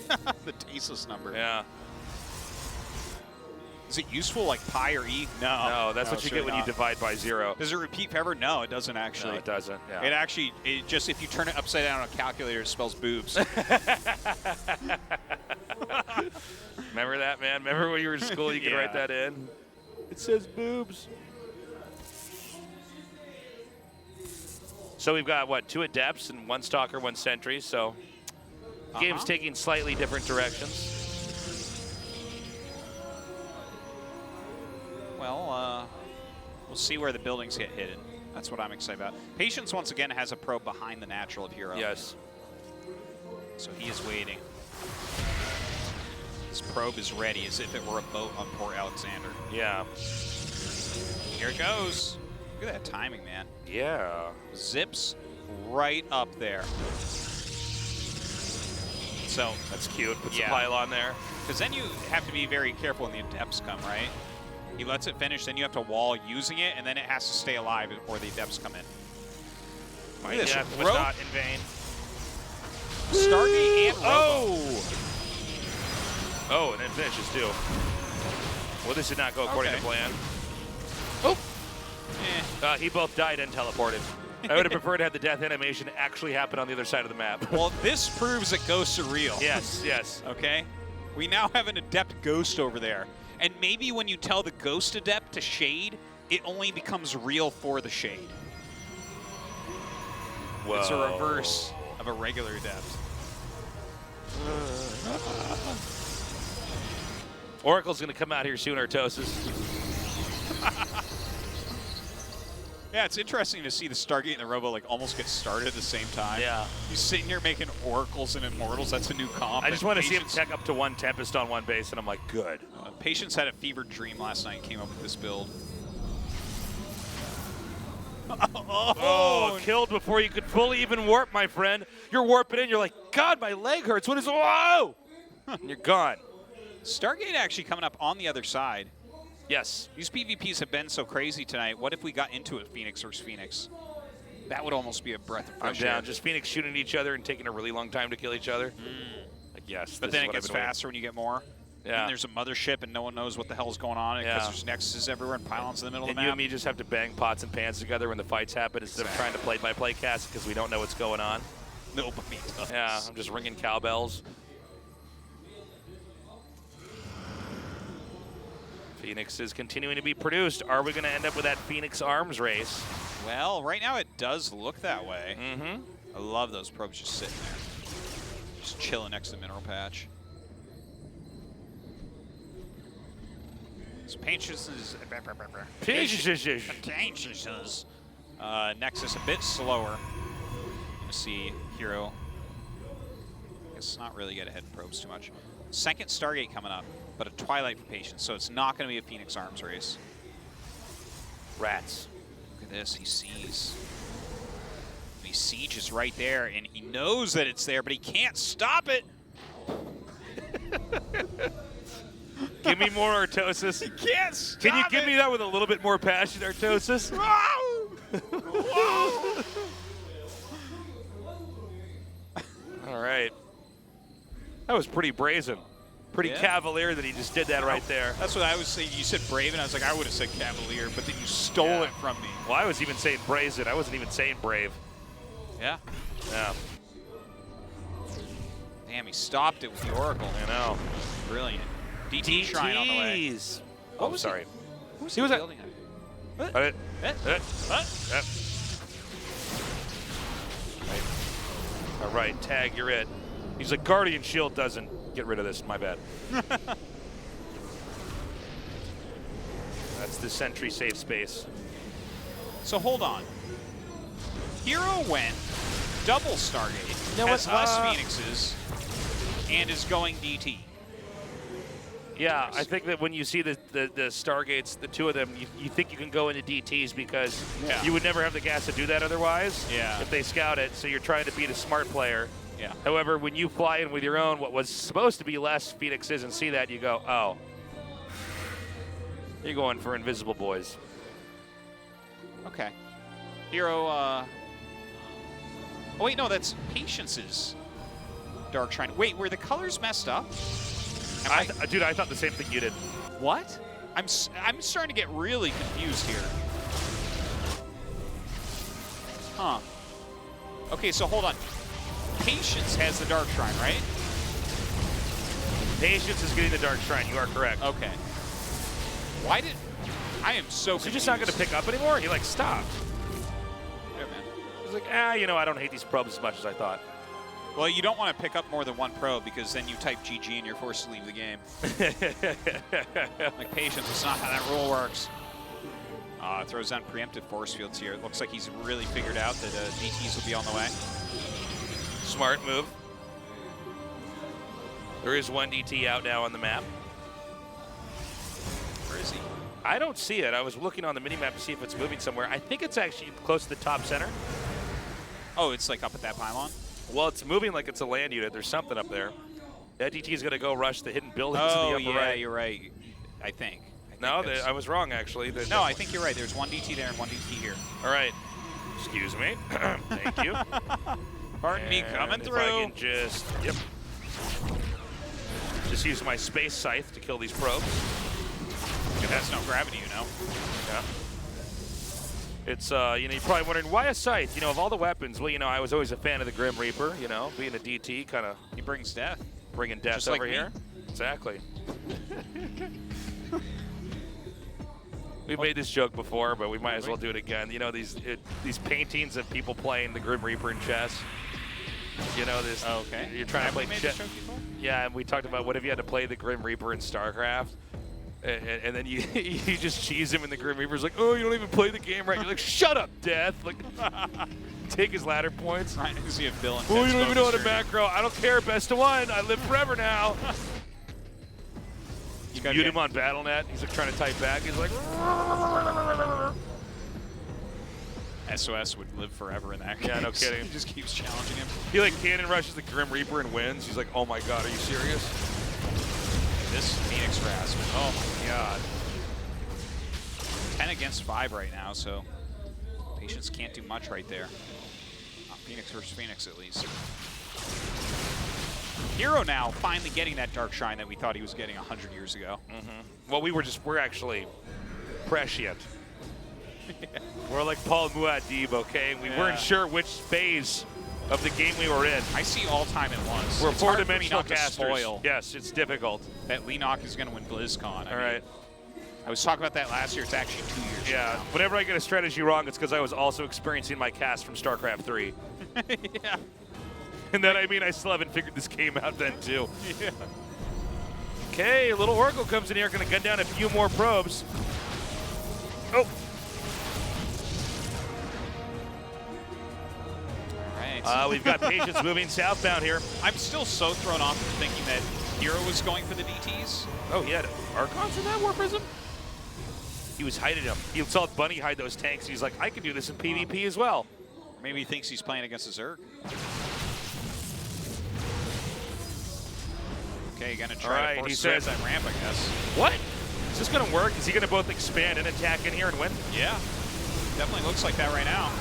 the Tasis number. Yeah. Is it useful like pi or e? No, that's what it's you get really when you not. divide by 0. Does it repeat forever? No, it doesn't actually. No, it doesn't. Yeah. It actually, it just if you turn it upside down on a calculator, it spells boobs. Remember that, man? Remember when you were in school, you could write that in? It says boobs. So we've got, what, 2 Adepts and 1 Stalker, 1 Sentry, so game's taking slightly different directions. Well, we'll see where the buildings get hidden. That's what I'm excited about. Patience, once again, has a probe behind the natural of herO. Yes. So he is waiting. This probe is ready as if it were a boat on poor Alexander. Yeah. Here it goes. Look at that timing, man. Yeah. Zips right up there. So That's cute. Put some Yeah. pylon there. because then you have to be very careful when the Adepts come, right? He lets it finish, then you have to wall using it, and then it has to stay alive before the Adepts come in. Look at this. Yeah, was Rope, not in vain. Stargate, and Robo. Oh, and then finishes too. Well, this did not go according to plan. He both died and teleported. I would have preferred to have the death animation actually happen on the other side of the map. Well, this proves that ghosts are real. Yes, yes. Okay? We now have an Adept ghost over there. And maybe when you tell the Ghost Adept to shade, it only becomes real for the shade. Whoa. It's a reverse of a regular Adept. Oracle's going to come out here soon, Artosis. Yeah, it's interesting to see the Stargate and the Robo like almost get started at the same time. Yeah. He's sitting here making Oracles and Immortals. That's a new comp. I just want to see him Patience- tech up to 1 Tempest on 1 base, and I'm like, good. Patience had a fevered dream last night and came up with this build. Oh, killed before you could fully even warp, my friend. You're warping in, you're like, God, my leg hurts. What is, whoa! And you're gone. Stargate actually coming up on the other side. Yes. These PvPs have been so crazy tonight. What if we got into it, Phoenix versus Phoenix? That would almost be a breath of I'm fresh air. down. Just Phoenix shooting at each other and taking a really long time to kill each other. Like, yes. But this then is it what I've gets been waiting. faster when you get more. Yeah. And there's a mothership and no one knows what the hell's going on because there's nexuses everywhere and pylons in the middle And of the you map. and me just have to bang pots and pans together when the fights happen instead of trying to play-by-play cast because we don't know what's going on. Nobody does. Yeah, I'm just ringing cowbells. Phoenix is continuing to be produced. Are we going to end up with that Phoenix arms race? Well, right now it does look that way. Mm-hmm. I love those probes just sitting there. Just chilling next to the mineral patch. So Patience is... Nexus a bit slower. Gonna see herO. I guess not really get ahead in probes too much. Second Stargate coming up, but a Twilight for Patience, so it's not going to be a Phoenix arms race. Rats. Look at this, he sees. The siege is right there, and he knows that it's there, but he can't stop it. Give me more Artosis. He can't stop Can you give it. me that with a little bit more passion, Artosis? All right. That was pretty brazen. Pretty cavalier that he just did that right there. That's what I was saying. You said brave, and I was like, I would have said cavalier, but then you stole it from me. Well, I was even saying brazen. I wasn't even saying brave. Yeah. Yeah. Damn, he stopped it with the Oracle. I know. Brilliant. DT Shrine on the way. DTs. What Oh, was sorry. Who's He was at- building it? Right. Eh? Yep. All right, tag, you're it. He's like, Guardian Shield doesn't get rid of this. My bad. That's That's the sentry safe space. So hold on. herO went double Stargate, know has what, less Phoenixes, and is going DT. Yeah, I think that when you see the Stargates, the two of them, you think you can go into DTs because you would never have the gas to do that otherwise. Yeah. If they scout it, so you're trying to beat a smart player. Yeah. However, when you fly in with your own, what was supposed to be less Phoenixes, and see that, you go, oh, you're going for invisible boys. Okay. herO, oh wait, no, that's Patience's Dark Shrine. Wait, were the colors messed up? Dude, I thought the same thing you did. What? I'm starting to get really confused here. Huh. Okay, so hold on. Patience has the Dark Shrine, right? Patience is getting the Dark Shrine. You are correct. Okay. Why did... I am so confused. Is he just not going to pick up anymore? He, like, stopped. Yeah, man. He's like, you know, I don't hate these probes as much as I thought. Well, you don't want to pick up more than one probe because then you type GG and you're forced to leave the game. Like, Patience, it's not how that rule works. Throws down preemptive force fields here. It looks like he's really figured out that DTs will be on the way. Smart move. There is one DT out now on the map. Where is he? I don't see it. I was looking on the minimap to see if it's moving somewhere. I think it's actually close to the top center. Oh, it's like up at that pylon? Well, it's moving like it's a land unit. There's something up there. That DT is going to go rush the hidden buildings to the upper right. You're right. I think no, I was wrong, actually. No, I think you're right. There's one DT there and one DT here. All right. Excuse me. Thank you. Pardon me, coming through. If I can just use my space scythe to kill these probes. It has no gravity, you know. Yeah. It's, you know, you're probably wondering, why a scythe? You know, of all the weapons, well, you know, I was always a fan of the Grim Reaper, you know, being a DT, kind of. He brings death. Bringing death just over like here. Exactly. We made this joke before, but we might as well do it again. You know, these paintings of people playing the Grim Reaper in chess. You know, this. Oh, okay. You're trying to play chess. Yeah, and we talked about what if you had to play the Grim Reaper in StarCraft, and then you you just cheese him, and the Grim Reaper's like, oh, you don't even play the game right. You're like, shut up, Death. Like, take his ladder points. Trying to see if Bill and oh, you don't even know how to macro. I don't care. Best of one. I live forever now. You mute him on BattleNet. He's like trying to type back. He's like. SOS would live forever in that case. Yeah, no kidding. He just keeps challenging him. He like cannon rushes the Grim Reaper and wins. He's like, oh my god, are you serious? This Phoenix harassment. Oh my god. 10 against 5 right now, so Patience can't do much right there. Not Phoenix versus Phoenix, at least. herO now finally getting that Dark Shrine that we thought he was getting 100 years ago. Well, we're actually prescient. We're like Paul Muad'Dib, okay? We weren't sure which phase of the game we were in. I see all time at once. We're it's four-dimensional casters. spoil. Yes, it's difficult. That Leenock is going to win BlizzCon. All right. I was talking about that last year. It's actually 2 years from now. Whenever I get a strategy wrong, it's because I was also experiencing my cast from StarCraft 3. Yeah. And then, I mean, I still haven't figured this game out then, too. Yeah. Okay, little Oracle comes in here, going to gun down a few more probes. Oh. We've got Patience moving southbound here. I'm still so thrown off from thinking that herO was going for the DTs. Oh, he had Archons in that War Prism? He was hiding them. He saw Bunny hide those tanks. He's like, I can do this in PvP as well. Maybe he thinks he's playing against a Zerg. Okay, gonna try to force that ramp, I guess. What? Is this gonna work? Is he gonna both expand and attack in here and win? Yeah, definitely looks like that right now.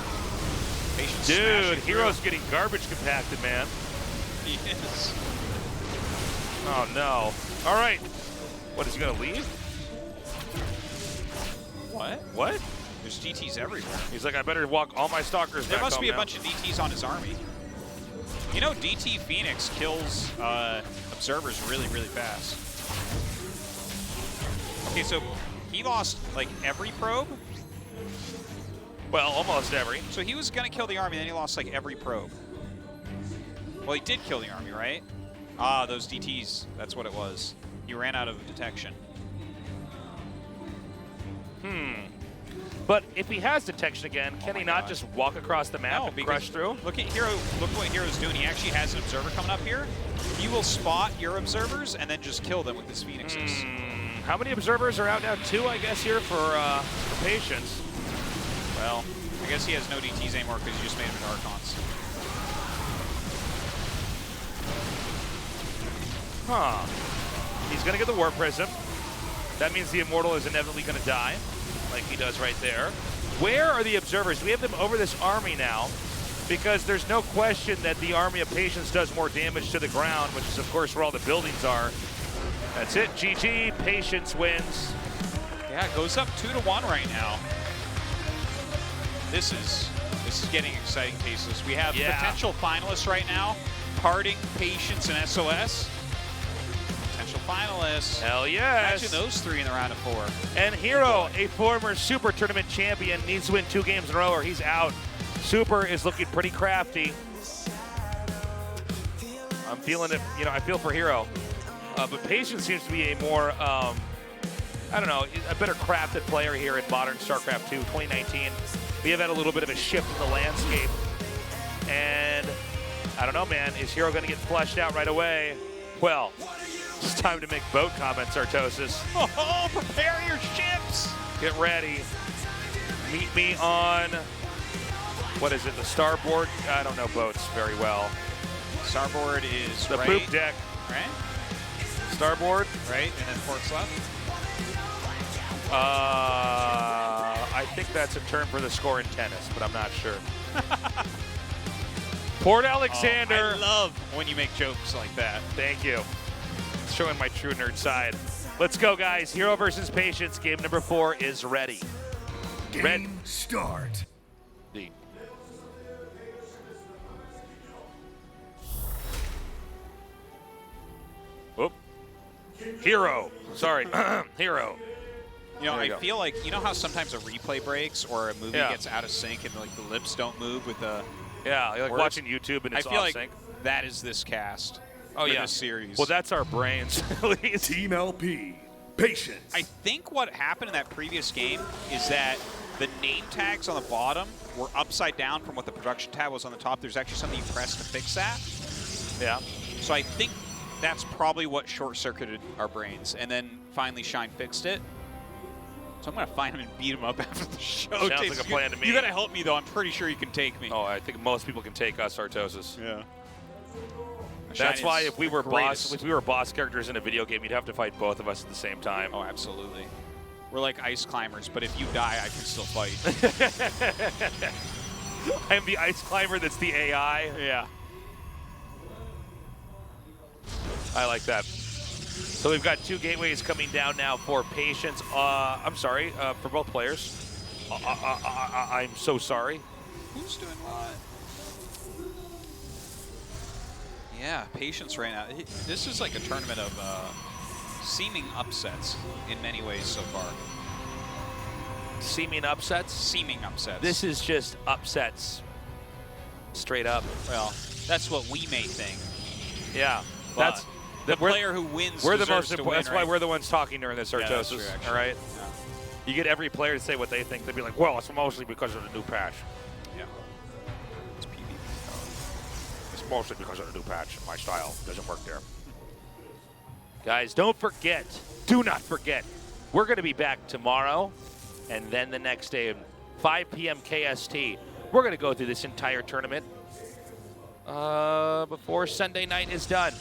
Patience. Dude, herO's getting garbage compacted, man. He is. Oh no. All right. What, is he gonna leave? What? What? There's DTs everywhere. He's like, I better walk all my stalkers back. There must be a now. bunch of DTs on his army. You know, DT Phoenix kills observers really, really fast. Okay, so he lost like every probe. Well, almost every. So he was gonna kill the army, then he lost like every probe. Well, he did kill the army, right? Ah, those DTs. That's what it was. He ran out of detection. But if he has detection again, can he not just walk across the map and crush through? Look at herO. Look what herO's doing. He actually has an observer coming up here. He will spot your observers and then just kill them with his phoenixes. How many observers are out now? 2, I guess, here for Patience. Well, I guess he has no DTs anymore because he just made him an Archons. He's going to get the War Prism. That means the Immortal is inevitably going to die, like he does right there. Where are the observers? We have them over this army now, because there's no question that the army of Patience does more damage to the ground, which is, of course, where all the buildings are. That's it. GG. Patience wins. Yeah, it goes up 2-1 right now. This is getting exciting cases. We have potential finalists right now. Parting, Patience, and SOS. Potential finalists. Hell yes. Imagine those 3 in the round of 4. And herO, a former Super Tournament champion, needs to win 2 games in a row or he's out. Super is looking pretty crafty. I'm feeling it. You know, I feel for herO. But Patience seems to be a more, I don't know, a better crafted player here in modern StarCraft 2 2019. We have had a little bit of a shift in the landscape. And I don't know, man, is herO going to get flushed out right away? Well, it's time to make boat comments, Artosis. Oh, prepare your ships! Get ready. Meet me on, what is it, the starboard? I don't know boats very well. Starboard is the right, poop deck. Right? Starboard. Right, and then ports left. I think that's a term for the score in tennis, but I'm not sure. Port Alexander. Oh, I love when you make jokes like that. Thank you. It's showing my true nerd side. Let's go, guys. herO versus Patience. Game number 4 is ready. Game start. Whoop. herO. Sorry. herO. You know, I feel like, you know how sometimes a replay breaks or a movie gets out of sync and like the lips don't move with the you're like words? watching YouTube and it's I feel off like sync. That is this cast. Oh, for yeah. this series. Well, that's our brains. Team LP. Patience. I think what happened in that previous game is that the name tags on the bottom were upside down from what the production tab was on the top. There's actually something you press to fix that. Yeah. So I think that's probably what short-circuited our brains. And then finally Shine fixed it. So I'm going to find him and beat him up after the show. Sounds like a plan to me. You got to help me, though. I'm pretty sure you can take me. Oh, I think most people can take us, Artosis. Yeah. That's why if we were boss characters in a video game, you'd have to fight both of us at the same time. Oh, absolutely. We're like ice climbers, but if you die, I can still fight. I'm the ice climber that's the AI. Yeah. I like that. So we've got 2 gateways coming down now for Patience. I'm sorry, for both players. I'm so sorry. Who's doing what? Yeah, Patience right now. This is like a tournament of seeming upsets in many ways so far. Seeming upsets? Seeming upsets. This is just upsets. Straight up. Well, that's what we may think. Yeah. But That's the player who wins we're the deserves most to win, That's why we're the ones talking during this, Artosis. that's true, all right? Yeah. You get every player to say what they think. They'd be like, well, it's mostly because of the new patch. Yeah. It's PvP. It's mostly because of the new patch. My style doesn't work there. Guys, don't forget, do not forget, we're going to be back tomorrow and then the next day, 5 p.m. KST. We're going to go through this entire tournament before Sunday night is done.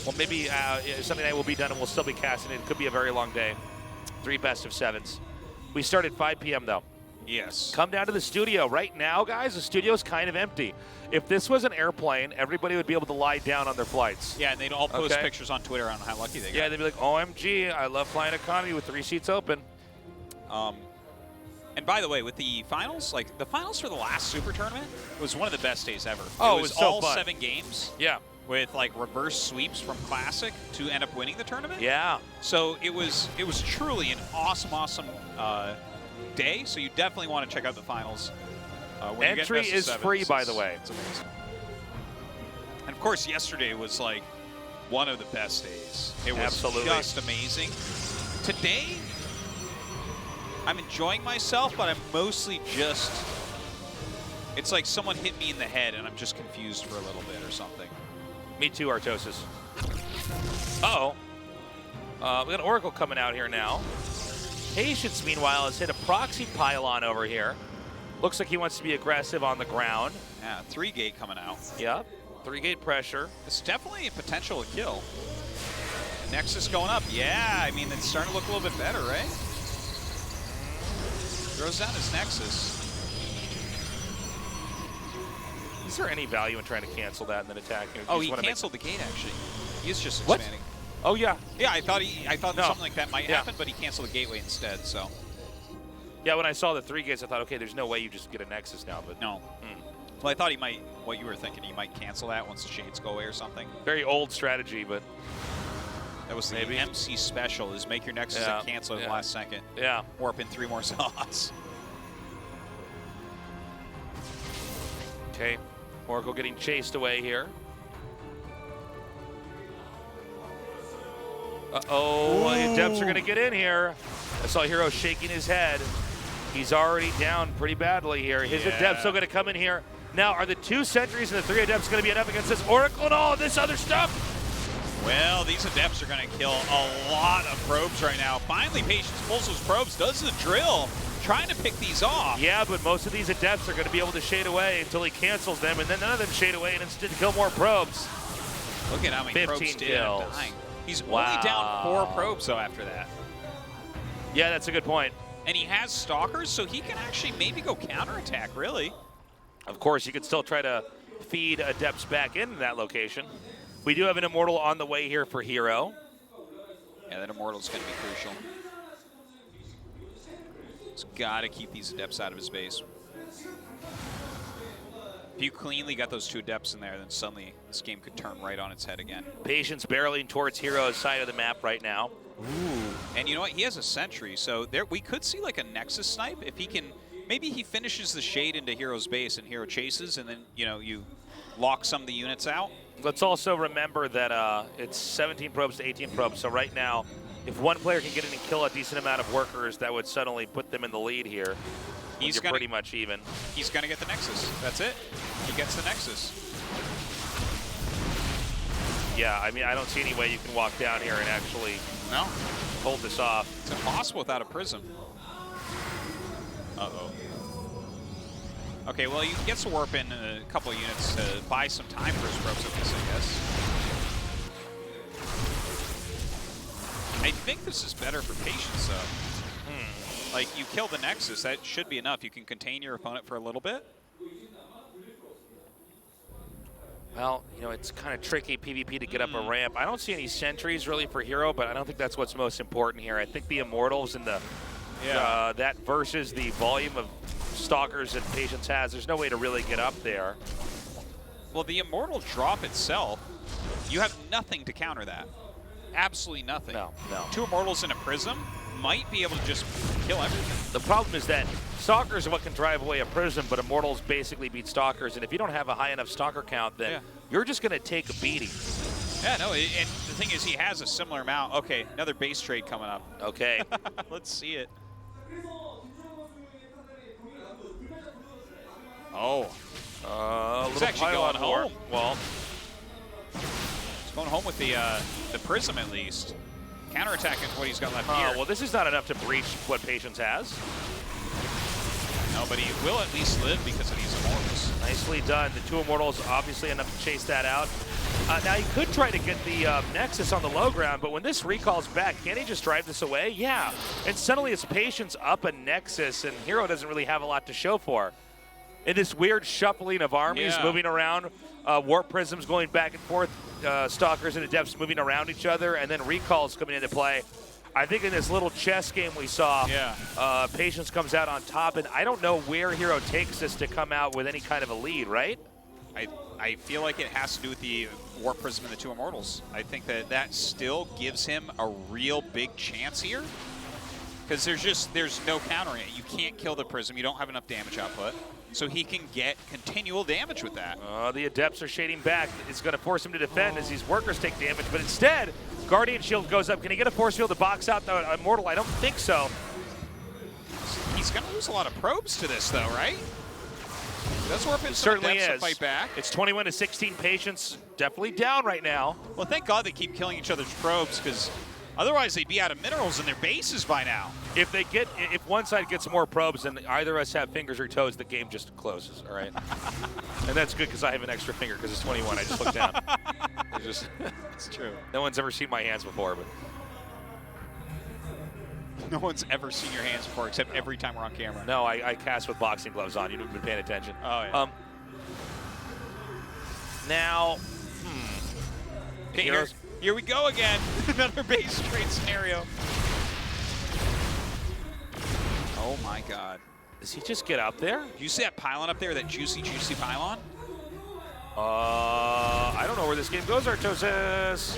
Well, maybe Sunday night will be done and we'll still be casting it. It could be a very long day. 3 best-of-7s. We start at 5 p.m. though. Yes. Come down to the studio. Right now, guys, the studio's kind of empty. If this was an airplane, everybody would be able to lie down on their flights. Yeah, and they'd all post pictures on Twitter on how lucky they got. Yeah, they'd be like, OMG, I love flying economy with 3 seats open. And by the way, with the finals, like the finals for the last Super Tournament was one of the best days ever. Oh, it was so all fun. 7 games. Yeah. With like reverse sweeps from Classic to end up winning the tournament. Yeah. So it was truly an awesome day. So you definitely want to check out the finals. When Entry you get is free, by the way. It's amazing. And of course, yesterday was like one of the best days. It was Absolutely. just amazing. Today, I'm enjoying myself, but I'm mostly just, it's like someone hit me in the head and I'm just confused for a little bit or something. Me too, Artosis. Uh-oh. We got Oracle coming out here now. Patience, meanwhile, has hit a proxy pylon over here. Looks like he wants to be aggressive on the ground. Yeah, 3-gate coming out. Yep, 3-gate pressure. It's definitely a potential to kill. Nexus going up. Yeah, I mean, it's starting to look a little bit better, right? Throws down his Nexus. Is there any value in trying to cancel that and then attacking? Oh, he canceled the gate, actually. He's just What? expanding. Oh, yeah. Yeah, I thought No. something like that might Yeah. happen, but he canceled the gateway instead, so. Yeah, when I saw the 3 gates, I thought, okay, there's no way you just get a Nexus now, but No. Well, I thought he might, what you were thinking, he might cancel that once the shades go away or something. very old strategy, but That was the Maybe. MC special, is make your Nexus and cancel at the last second. yeah. Warp in 3 more slots. Okay, Oracle getting chased away here. Uh-oh, the Adepts are gonna get in here. I saw herO shaking his head. He's already down pretty badly here. His Yeah. Adepts still gonna come in here. Now, are the 2 sentries and the 3 Adepts gonna be enough against this Oracle and all this other stuff? Well, these Adepts are going to kill a lot of probes right now. Finally, Patience pulls those probes, does the drill, trying to pick these off. Yeah, but most of these Adepts are gonna be able to shade away until he cancels them, and then none of them shade away and instead kill more probes. Look at how many probes 15 did end up kills. dying. He's Wow. only down 4 probes, though, after that. Yeah, that's a good point. And he has Stalkers, so he can actually maybe go counterattack, really. Of course, you could still try to feed Adepts back in that location. We do have an Immortal on the way here for herO. Yeah, that Immortal's going to be crucial. He's got to keep these Adepts out of his base. If you cleanly got those 2 Adepts in there, then suddenly this game could turn right on its head again. Patience barreling towards herO's side of the map right now. Ooh. And you know what? He has a Sentry, so there we could see like a Nexus snipe if he can. Maybe he finishes the shade into herO's base and herO chases, and then you lock some of the units out. Let's also remember that it's 17 probes to 18 probes. So right now, if one player can get in and kill a decent amount of workers, that would suddenly put them in the lead here. He's You're pretty much even. He's gonna get the Nexus. That's it. He gets the Nexus. Yeah, I mean, I don't see any way you can walk down here and actually No, hold this off. it's impossible without a prism. Uh-oh. Okay, well, you can get some warp in a couple of units to buy some time for his probes, I guess. I think this is better for Patience, though. Like, you kill the Nexus, that should be enough. You can contain your opponent for a little bit. Well, it's kind of tricky PvP to get up a ramp. I don't see any sentries really for herO, but I don't think that's what's most important here. I think the Immortals and the that versus the volume of Stalkers that Patience has, there's no way to really get up there. Well, the Immortal drop itself, you have nothing to counter that. Absolutely nothing. No. 2 Immortals and a Prism might be able to just kill everything. The problem is that Stalkers are what can drive away a Prism, but Immortals basically beat Stalkers, and if you don't have a high enough Stalker count, then you're just going to take a beating. Yeah, no, and the thing is, he has a similar amount. Okay, another base trade coming up. Okay. Let's see it. Oh. He's actually going war. home. Well, He's going home with the Prism, at least. Counterattacking what he's got left here. well, this is not enough to breach what Patience has. No, but he will at least live because of these Immortals. Nicely done. The 2 Immortals obviously enough to chase that out. Now he could try to get the Nexus on the low ground, but when this recalls back, can he just drive this away? Yeah. And suddenly it's Patience up a Nexus, and herO doesn't really have a lot to show for. In this weird shuffling of armies moving around, Warp Prisms going back and forth, Stalkers and Adepts moving around each other, and then recalls coming into play. I think in this little chess game we saw, Patience comes out on top, and I don't know where herO takes this to come out with any kind of a lead, right? I feel like it has to do with the Warp Prism and the 2 Immortals. I think that still gives him a real big chance here. Because there's no countering it. You can't kill the Prism. You don't have enough damage output. So he can get continual damage with that. The Adepts are shading back. It's going to force him to defend as these workers take damage. But instead, Guardian Shield goes up. Can he get a force field to box out the Immortal? I don't think so. He's going to lose a lot of probes to this, though, right? That's where it Certainly is. to fight back. It's 21 to 16. Patience definitely down right now. Well, thank God they keep killing each other's probes, because otherwise they'd be out of minerals in their bases by now. If one side gets more probes and either of us have fingers or toes, the game just closes, all right? And that's good because I have an extra finger because it's 21. I just looked down. It's true. No one's ever seen my hands before, but No one's ever seen your hands before, except every time we're on camera. no, I cast with boxing gloves on. You've been paying attention. Oh, yeah. Now, Okay, here we go again. Another base trade scenario. Oh, my God. does he just get up there? Do you see that pylon up there, that juicy, juicy pylon? I don't know where this game goes, Artosis.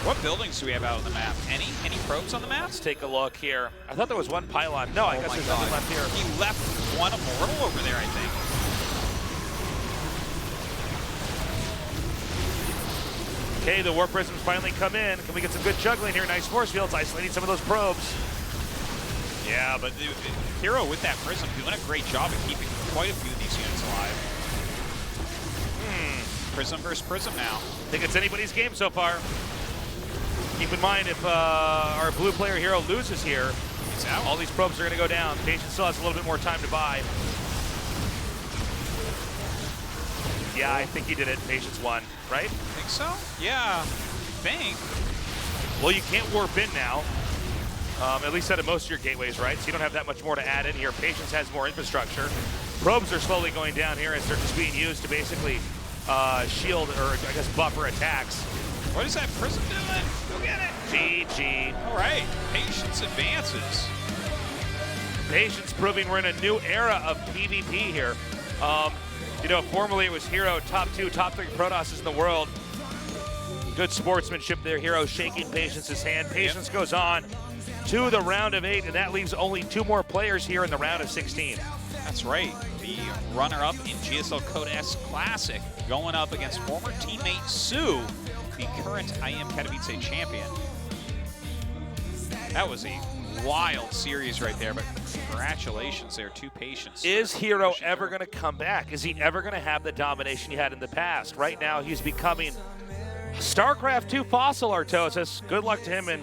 What buildings do we have out on the map? Any probes on the map? Let's take a look here. I thought there was one pylon. No, I guess there's nothing left here. He left one immortal over there, I think. Okay, the War Prisms finally come in. Can we get some good juggling here? Nice force fields, isolating some of those probes. Yeah, but herO with that prism doing a great job of keeping quite a few of these units alive. Prism versus prism now. I think it's anybody's game so far. Keep in mind, if our blue player herO loses here, He's out. all these probes are going to go down. Patience still has a little bit more time to buy. Yeah, I think he did it. Patience won, right? Think so? Yeah, I think. Well, you can't warp in now. At least out of most of your gateways, right? So you don't have that much more to add in here. Patience has more infrastructure. Probes are slowly going down here as they're just being used to basically shield or, I guess, buffer attacks. What is that prism doing? Go get it. GG. All right, Patience advances. Patience proving we're in a new era of PvP here. You know, formerly it was herO, top 2, top 3 Protosses in the world. Good sportsmanship there. herO shaking Patience's hand. Patience goes on to the round of 8, and that leaves only 2 more players here in the round of 16. That's right. The runner-up in GSL Code S Classic going up against former teammate Sue, the current IM Katowice champion. That was a wild series right there, but congratulations there to Patience. Is herO ever going to come back? Is he ever going to have the domination he had in the past? Right now, he's becoming StarCraft 2 fossil, Artosis. Good luck to him in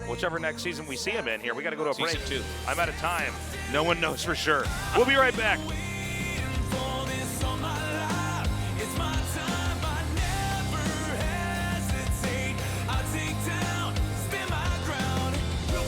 whichever next season we see him in here. We got to go to a break. Season 2. I'm out of time. No one knows for sure. We'll be right back.